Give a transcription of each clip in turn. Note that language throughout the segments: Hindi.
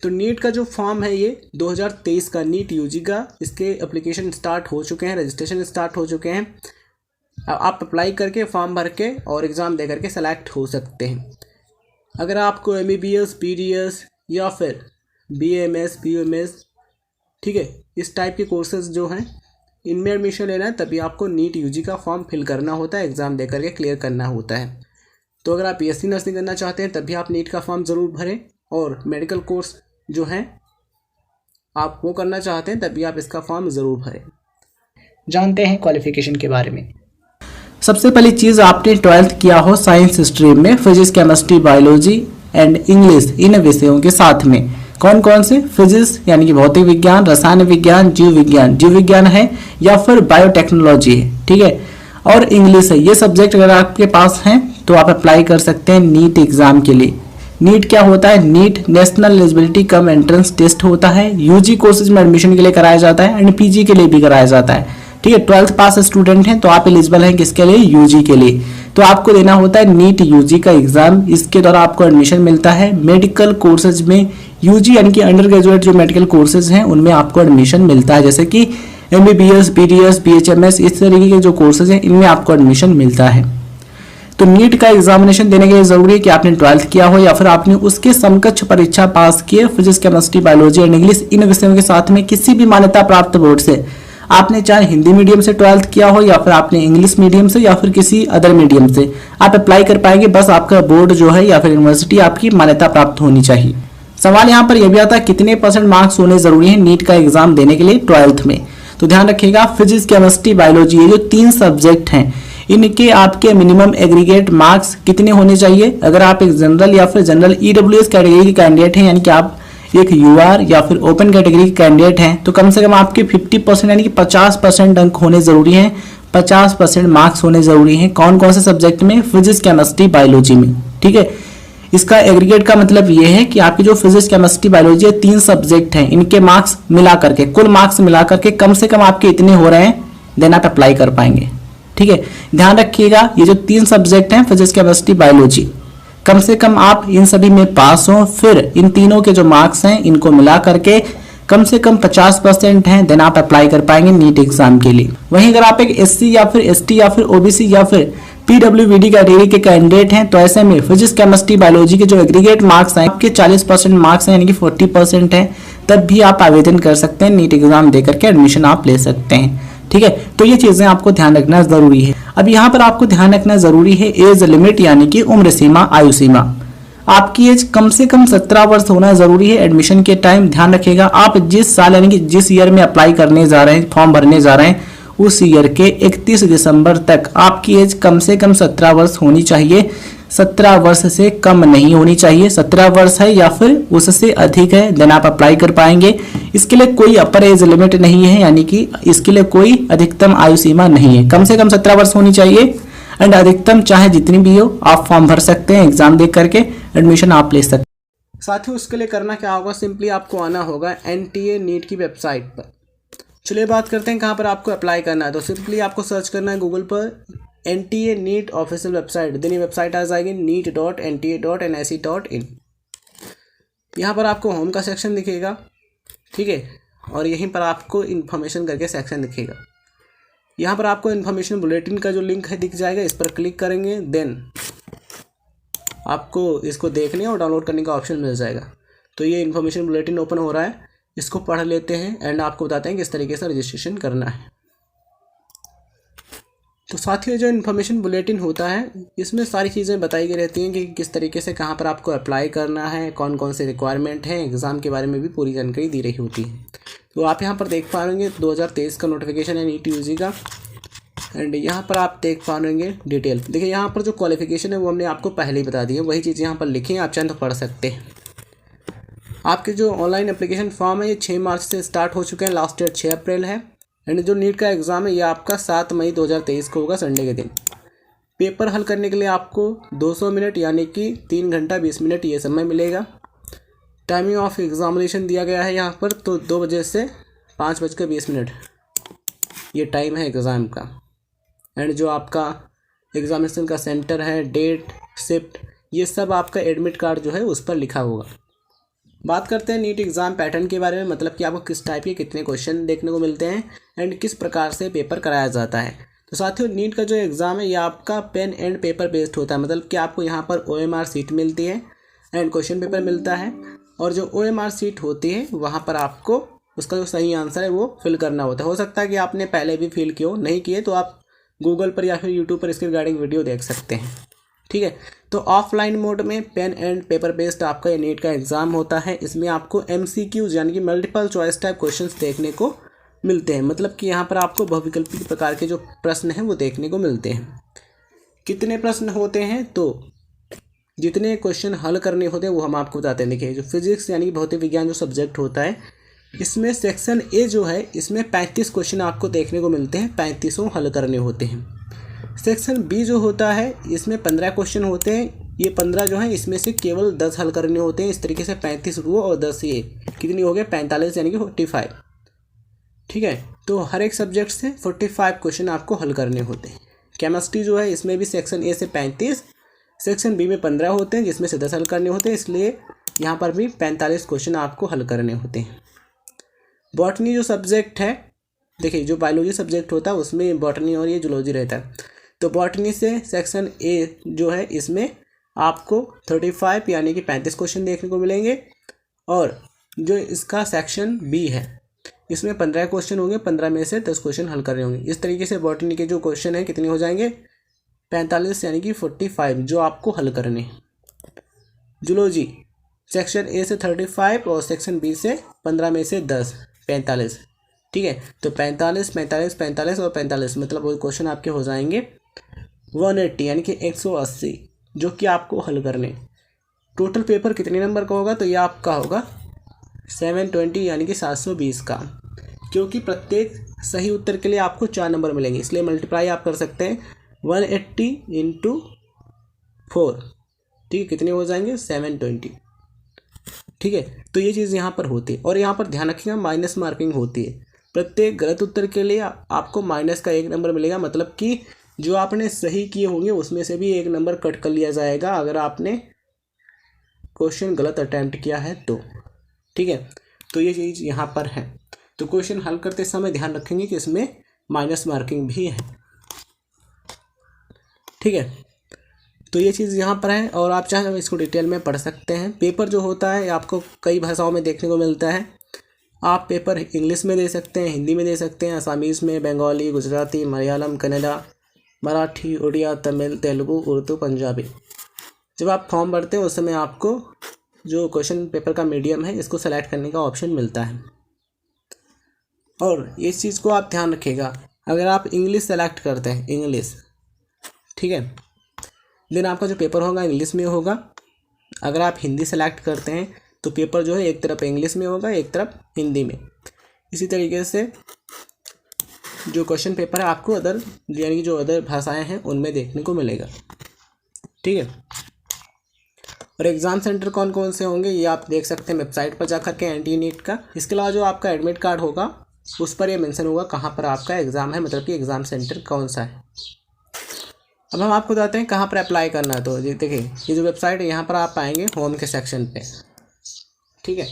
तो नीट का जो फॉर्म है ये 2023 का नीट यूजी का, इसके एप्लीकेशन स्टार्ट हो चुके हैं, रजिस्ट्रेशन स्टार्ट हो चुके हैं। अब आप अप्लाई करके फॉर्म भर के और एग्ज़ाम दे करके सेलेक्ट हो सकते हैं। अगर आपको MBBS BDS या फिर BAMS BUMS, ठीक है, इस टाइप के कोर्सेज जो हैं इनमें एडमिशन लेना है, तभी आपको नीट यूजी का फॉर्म फिल करना होता है, एग्ज़ाम दे करके क्लियर करना होता है। तो अगर आप BSc नर्सिंग करना चाहते हैं तभी आप नीट का फॉर्म ज़रूर भरें, और मेडिकल कोर्स जो हैं आप वो करना चाहते हैं तभी आप इसका फॉर्म ज़रूर भरें। जानते हैं क्वालिफिकेशन के बारे में। सबसे पहली चीज़, आपने 12th किया हो साइंस स्ट्रीम में, physics chemistry biology and English, इन विषयों के साथ में कौन कौन से, फिजिक्स यानी कि भौतिक विज्ञान, रसायन विज्ञान, जीव विज्ञान है या फिर बायोटेक्नोलॉजी है, ठीक है, और इंग्लिश है। ये सब्जेक्ट अगर आपके पास हैं तो आप अप्लाई कर सकते हैं नीट एग्जाम के लिए। नीट क्या होता है? NEET National Eligibility cum Entrance Test होता है, यूजी कोर्सेज में एडमिशन के लिए कराया जाता है एंड पीजी के लिए भी कराया जाता है, ठीक है। 12th पास स्टूडेंट हैं तो आप एलिजिबल हैं किसके लिए? यूजी के लिए। तो आपको देना होता है नीट यूजी का एग्जाम, इसके द्वारा आपको एडमिशन मिलता है। मेडिकल कोर्सेज में यूजी यानी कि अंडर ग्रेजुएट जो मेडिकल कोर्सेज हैं उनमें आपको एडमिशन मिलता है, जैसे कि MBBS BDS BHMS, इस तरीके के जो कोर्सेज हैं इनमें आपको एडमिशन मिलता है। तो नीट का एग्जामिनेशन देने के लिए जरूरी है कि आपने 12th किया हो या फिर आपने उसके समकक्ष परीक्षा पास की है, physics chemistry biology and English, इन विषयों के साथ में किसी भी मान्यता प्राप्त बोर्ड से, आपने चाहे हिंदी मीडियम से 12th किया हो या फिर आपने इंग्लिश मीडियम से या फिर किसी अदर मीडियम से, आप अप्लाई कर पाएंगे। बस आपका बोर्ड जो है या फिर यूनिवर्सिटी आपकी मान्यता प्राप्त होनी चाहिए। सवाल यहाँ पर यह भी आता है कितने % मार्क्स होने जरूरी है नीट का एग्जाम देने के लिए 12th में। तो ध्यान रखिएगा, फिजिक्स केमिस्ट्री बायोलॉजी, ये जो 3 सब्जेक्ट हैं इनके आपके मिनिमम एग्रीगेट मार्क्स कितने होने चाहिए। अगर आप एक जनरल या फिर जनरल EWS कैटेगरी के कैंडिडेट हैं, यानी कि आप एक UR या फिर ओपन कैटेगरी के कैंडिडेट हैं, तो कम से कम आपके 50% यानी कि 50% अंक होने जरूरी हैं, 50% मार्क्स होने जरूरी हैं। कौन कौन से सब्जेक्ट में? फिजिक्स केमिस्ट्री बायोलॉजी में, ठीक है। इसका एग्रीगेट का मतलब ये है कि आपकी जो फिजिक्स केमिस्ट्री बायोलॉजी है 3 सब्जेक्ट हैं, इनके मार्क्स मिला करके, कुल मार्क्स मिला करके कम से कम आपके इतने हो रहे हैं, देन आप अप्लाई कर पाएंगे, ठीक है। ध्यान रखिएगा, ये जो 3 सब्जेक्ट हैं फिजिक्स केमिस्ट्री बायोलॉजी, कम से कम आप इन सभी में पास हो, फिर इन तीनों के जो मार्क्स हैं इनको मिला करके कम से कम 50% हैं, देन आप अप्लाई कर पाएंगे नीट एग्जाम के लिए। वहीं अगर आप एक SC या फिर ST या फिर OBC या फिर PWD कैटेगरी के कैंडिडेट हैं, तो ऐसे में फिजिक्स केमिस्ट्री बायोलॉजी के जो एग्रीगेट मार्क्स हैं आपके 40% मार्क्स हैं, यानी कि 40% हैं, तब भी आप आवेदन कर सकते हैं, नीट एग्जाम देकर के एडमिशन आप ले सकते हैं, ठीक है। तो ये चीजें आपको ध्यान रखना जरूरी है। अब यहाँ पर आपको ध्यान रखना जरूरी है एज लिमिट, यानी कि उम्र सीमा, आयु सीमा। आपकी एज कम से कम 17 वर्ष होना जरूरी है एडमिशन के टाइम। ध्यान रखिएगा, आप जिस साल यानी कि जिस ईयर में अप्लाई करने जा रहे हैं, फॉर्म भरने जा रहे हैं, उस ईयर के 31 दिसंबर तक आपकी एज कम से कम 17 वर्ष होनी चाहिए, 17 वर्ष से कम नहीं होनी चाहिए। 17 वर्ष है या फिर उससे अधिक है, देन आप अप्लाई कर पाएंगे। इसके लिए कोई अपर एज लिमिट नहीं है, यानी कि इसके लिए कोई अधिकतम आयु सीमा नहीं है, कम से कम 17 वर्ष होनी चाहिए एंड अधिकतम चाहे जितनी भी हो आप फॉर्म भर सकते हैं, एग्जाम दे करके एडमिशन आप ले सकते हैं। साथियों, उसके लिए करना क्या होगा, सिंपली आपको आना होगा NTA नीट की वेबसाइट पर। चलिए बात करते हैं कहाँ पर आपको अप्लाई करना है। तो सिंपली आपको सर्च करना है गूगल पर NTA NEET official website, then ये वेबसाइट आ जाएगी neet.nta.nic.in। यहाँ पर आपको होम का सेक्शन दिखेगा, ठीक है, और यहीं पर आपको इन्फॉर्मेशन करके सेक्शन दिखेगा। यहाँ पर आपको इन्फॉर्मेशन बुलेटिन का जो लिंक है दिख जाएगा, इस पर क्लिक करेंगे, देन आपको इसको देखने और डाउनलोड करने का ऑप्शन मिल जाएगा। तो ये इन्फॉर्मेशन बुलेटिन ओपन हो रहा है, इसको पढ़ लेते हैं एंड आपको बताते हैं किस तरीके से रजिस्ट्रेशन करना है। तो साथियों, जो इन्फॉर्मेशन बुलेटिन होता है इसमें सारी चीज़ें बताई गई रहती हैं कि किस तरीके से कहाँ पर आपको अप्लाई करना है, कौन कौन से रिक्वायरमेंट हैं, एग्ज़ाम के बारे में भी पूरी जानकारी दी रही होती है। तो आप यहाँ पर देख पाएंगे 2023 का नोटिफिकेशन है नीट यूजी का, एंड यहाँ पर आप देख पाएंगे डिटेल। देखिए यहाँ पर जो क्वालिफिकेशन है वो हमने आपको पहले ही बता दी है, वही चीज़ यहाँ पर लिखी है, आप चाहें तो पढ़ सकते हैं। आपके जो ऑनलाइन एप्लीकेशन फॉर्म है ये 6 मार्च से स्टार्ट हो चुके हैं, लास्ट डेट 6 अप्रैल है। एंड जो नीट का एग्ज़ाम है ये आपका 7 मई 2023 को होगा, संडे के दिन। पेपर हल करने के लिए आपको 200 मिनट यानी कि 3 घंटा 20 मिनट ये समय मिलेगा। टाइमिंग ऑफ एग्जामिनेशन दिया गया है यहाँ पर, तो 2 बजे से 5:20 ये टाइम है एग्ज़ाम का। एंड जो आपका एग्ज़ामिनेशन का सेंटर है, डेट, शिफ्ट, ये सब आपका एडमिट कार्ड जो है उस पर लिखा होगा। बात करते हैं नीट एग्ज़ाम पैटर्न के बारे में, मतलब कि आपको किस टाइप के कितने क्वेश्चन देखने को मिलते हैं एंड किस प्रकार से पेपर कराया जाता है। तो साथियों, नीट का जो एग्ज़ाम है ये आपका पेन एंड पेपर बेस्ड होता है, मतलब कि आपको यहाँ पर OMR सीट मिलती है एंड क्वेश्चन पेपर मिलता है, और जो OMR सीट होती है वहाँ पर आपको उसका जो सही आंसर है वो फिल करना होता है। हो सकता है कि आपने पहले भी फिल किया हो, नहीं किए तो आप गूगल पर या फिर यूट्यूब पर इसके रिगार्डिंग वीडियो देख सकते हैं। ठीक है, तो ऑफलाइन मोड में पेन एंड पेपर बेस्ड आपका ये नीट का एग्ज़ाम होता है। इसमें आपको MCQs यानी कि मल्टीपल चॉइस टाइप क्वेश्चंस देखने को मिलते हैं, मतलब कि यहाँ पर आपको बहुविकल्पी प्रकार के जो प्रश्न हैं वो देखने को मिलते हैं। कितने प्रश्न होते हैं, तो जितने क्वेश्चन हल करने होते हैं वो हम आपको बताते हैं। देखिए, जो फिजिक्स यानी कि भौतिक विज्ञान जो सब्जेक्ट होता है, इसमें सेक्शन ए जो है इसमें 35 क्वेश्चन आपको देखने को मिलते हैं, 35 हल करने होते हैं। सेक्शन बी जो होता है इसमें 15 क्वेश्चन होते हैं, ये 15 जो हैं इसमें से केवल 10 हल करने होते हैं। इस तरीके से 35 वो और 10 ये कितनी हो गए 45 यानी कि 45। ठीक है, तो हर एक सब्जेक्ट से 45 क्वेश्चन आपको हल करने होते हैं। केमिस्ट्री जो है इसमें भी सेक्शन ए से 35, सेक्शन बी में 15 होते हैं जिसमें से 10 हल करने होते हैं, इसलिए यहाँ पर भी 45 क्वेश्चन आपको हल करने होते हैं। बॉटनी जो सब्जेक्ट है, देखिए जो बायोलॉजी सब्जेक्ट होता है उसमें बॉटनी और ये जूलॉजी रहता है। तो बॉटनी से सेक्शन ए जो है इसमें आपको 35 यानी कि 35 क्वेश्चन देखने को मिलेंगे, और जो इसका सेक्शन बी है इसमें 15 क्वेश्चन होंगे, 15 में से 10 क्वेश्चन हल करने होंगे। इस तरीके से बॉटनी के जो क्वेश्चन हैं कितने हो जाएंगे 45 यानी कि 45 जो आपको हल करने। जूलॉजी सेक्शन ए से 35 और सेक्शन बी से 15 में से 10 45। ठीक है, तो 45 45 45 और 45 मतलब वो क्वेश्चन आपके हो जाएंगे 180 यानी कि 180 जो कि आपको हल करने। टोटल पेपर कितने नंबर का होगा, तो ये आपका होगा 720 यानी कि 720 का, क्योंकि प्रत्येक सही उत्तर के लिए आपको 4 नंबर मिलेंगे, इसलिए मल्टीप्लाई आप कर सकते हैं 180 × 4। ठीक है, कितने हो जाएंगे 720। ठीक है, तो ये चीज़ यहाँ पर होती है, और यहाँ पर ध्यान रखिएगा माइनस मार्किंग होती है। प्रत्येक गलत उत्तर के लिए आपको माइनस का 1 नंबर मिलेगा, मतलब कि जो आपने सही किए होंगे उसमें से भी 1 नंबर कट कर लिया जाएगा अगर आपने क्वेश्चन गलत अटैम्प्ट किया है तो। ठीक है, तो ये चीज़ यहाँ पर है। तो क्वेश्चन हल करते समय ध्यान रखेंगे कि इसमें माइनस मार्किंग भी है। ठीक है, तो ये चीज़ यहाँ पर है, और आप चाहें इसको डिटेल में पढ़ सकते हैं। पेपर जो होता है आपको कई भाषाओं में देखने को मिलता है। आप पेपर इंग्लिश में दे सकते हैं, हिंदी में दे सकते हैं, असमीज़ में, बंगाली, गुजराती, मलयालम, कन्नड़ा, मराठी, उड़िया, तमिल, तेलुगु, उर्दू, पंजाबी। जब आप फॉर्म भरते हैं उस समय आपको जो क्वेश्चन पेपर का मीडियम है इसको सेलेक्ट करने का ऑप्शन मिलता है। और इस चीज़ को आप ध्यान रखिएगा, अगर आप इंग्लिश सेलेक्ट करते हैं इंग्लिश, ठीक है, देन आपका जो पेपर होगा इंग्लिश में होगा। अगर आप हिंदी सेलेक्ट करते हैं तो पेपर जो है एक तरफ इंग्लिश में होगा, एक तरफ हिंदी में। इसी तरीके से जो क्वेश्चन पेपर है आपको अदर यानी कि जो अदर भाषाएं हैं उनमें देखने को मिलेगा। ठीक है, और एग्ज़ाम सेंटर कौन कौन से होंगे ये आप देख सकते हैं वेबसाइट पर जाकर के NTA नीट का। इसके अलावा जो आपका एडमिट कार्ड होगा उस पर ये मेंशन होगा कहाँ पर आपका एग्ज़ाम है, मतलब कि एग्ज़ाम सेंटर कौन सा है। अब हम आपको बताते हैं कहाँ पर अप्लाई करना है। तो देखिए ये जो वेबसाइट है यहाँ पर आप आएंगे होम के सेक्शन पे। ठीक है,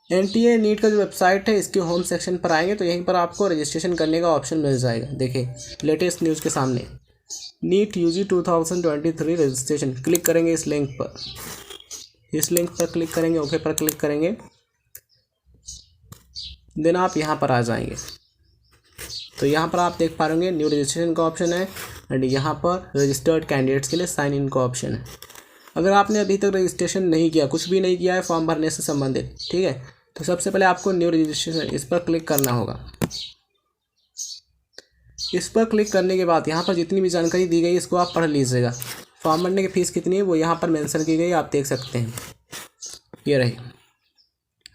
NTA नीट का जो वेबसाइट है इसके होम सेक्शन पर आएंगे तो यहीं पर आपको रजिस्ट्रेशन करने का ऑप्शन मिल जाएगा। देखिए लेटेस्ट न्यूज़ के सामने नीट UG 2023 रजिस्ट्रेशन, क्लिक करेंगे इस लिंक पर, इस लिंक पर क्लिक करेंगे, ओके पर क्लिक करेंगे, देन आप यहाँ पर आ जाएंगे। तो यहाँ पर आप देख पा रहे होंगे न्यू रजिस्ट्रेशन का ऑप्शन है एंड यहाँ पर रजिस्टर्ड कैंडिडेट्स के लिए साइन इन का ऑप्शन है। अगर आपने अभी तक रजिस्ट्रेशन नहीं किया, कुछ भी नहीं किया है फॉर्म भरने से संबंधित, ठीक है, तो सबसे पहले आपको न्यू रजिस्ट्रेशन इस पर क्लिक करना होगा। इस पर क्लिक करने के बाद यहाँ पर जितनी भी जानकारी दी गई इसको आप पढ़ लीजिएगा। फॉर्म भरने की फ़ीस कितनी है वो यहाँ पर मेंशन की गई, आप देख सकते हैं, ये रही।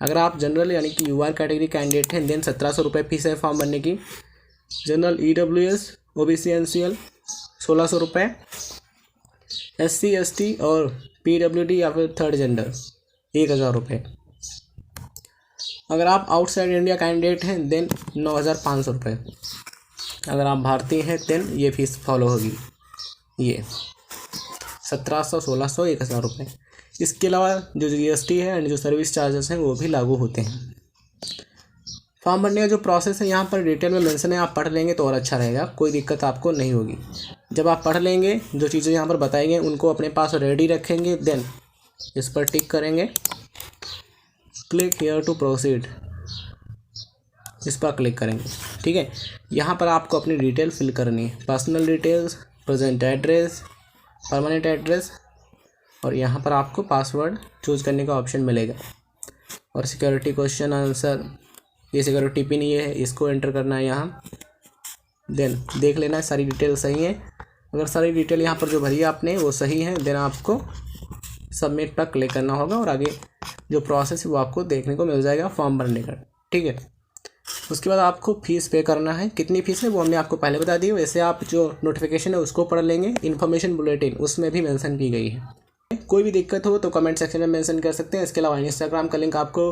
अगर आप जनरल यानी कि UR कैटेगरी कैंडिडेट हैं देन 1700 रुपये फीस है फॉर्म भरने की। जनरल EWS OBC NCL 1600 रुपये, SC ST और PWD या फिर थर्ड जेंडर 1000 रुपये। अगर आप आउटसाइड इंडिया कैंडिडेट हैं देन 9500 रुपये। अगर आप भारतीय हैं देन ये फीस फॉलो होगी, ये 1700 1600 1000 रुपये। इसके अलावा जो GST है एंड जो सर्विस चार्जेस हैं वो भी लागू होते हैं। फॉर्म भरने का जो प्रोसेस है यहाँ पर डिटेल में मेंशन है, आप पढ़ लेंगे तो और अच्छा रहेगा, कोई दिक्कत आपको नहीं होगी। जब आप पढ़ लेंगे जो चीज़ें यहाँ पर बताई गई उनको अपने पास रेडी रखेंगे, देन इस पर टिक करेंगे, क्लिक हियर टू प्रोसीड, इस पर क्लिक करेंगे। ठीक है, यहाँ पर आपको अपनी डिटेल फिल करनी है, personal details, present address, permanent address, और यहाँ पर आपको पासवर्ड चूज़ करने का ऑप्शन मिलेगा, और सिक्योरिटी क्वेश्चन आंसर, ये सिक्योरिटी पिन ये है, इसको एंटर करना है यहाँ। देन देख लेना है सारी डिटेल सही है, अगर सारी डिटेल यहाँ पर जो भरी है आपने वो सही है, देन आपको सबमिट पर क्लिक करना होगा और आगे जो प्रोसेस है वो आपको देखने को मिल जाएगा फॉर्म भरने का। ठीक है, उसके बाद आपको फ़ीस पे करना है। कितनी फ़ीस है वो हमने आपको पहले बता दी, वैसे आप जो नोटिफिकेशन है उसको पढ़ लेंगे, इन्फॉर्मेशन बुलेटिन उसमें भी मेंशन की गई है। कोई भी दिक्कत हो तो कमेंट सेक्शन में मेंशन कर सकते हैं। इसके अलावा इंस्टाग्राम का लिंक आपको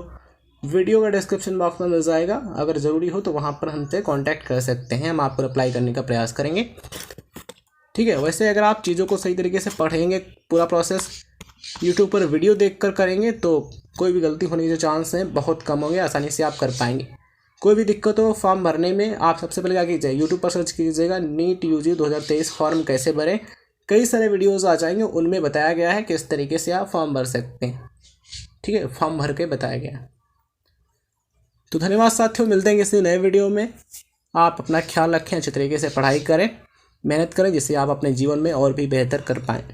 वीडियो का डिस्क्रिप्शन बॉक्स में मिल जाएगा, अगर ज़रूरी हो तो वहाँ पर हमसे कांटेक्ट कर सकते हैं, हम आपको रिप्लाई करने का प्रयास करेंगे। ठीक है, वैसे अगर आप चीज़ों को सही तरीके से पढ़ेंगे, पूरा प्रोसेस यूट्यूब पर वीडियो देखकर करेंगे तो कोई भी गलती होने के जो चांस हैं बहुत कम होंगे, आसानी से आप कर पाएंगे। कोई भी दिक्कत हो फॉर्म भरने में, आप सबसे पहले क्या कीजिए, यूट्यूब पर सर्च कीजिएगा नीट UG 2023 फॉर्म कैसे भरें, कई सारे वीडियोज़ आ जाएंगे, उनमें बताया गया है किस तरीके से आप फॉर्म भर सकते हैं। ठीक है, फॉर्म भर के बताया गया है। तो धन्यवाद साथियों, मिलते हैं किसी नए वीडियो में। आप अपना ख्याल रखें, अच्छे तरीके से पढ़ाई करें, मेहनत करें, जिससे आप अपने जीवन में और भी बेहतर कर पाएँ।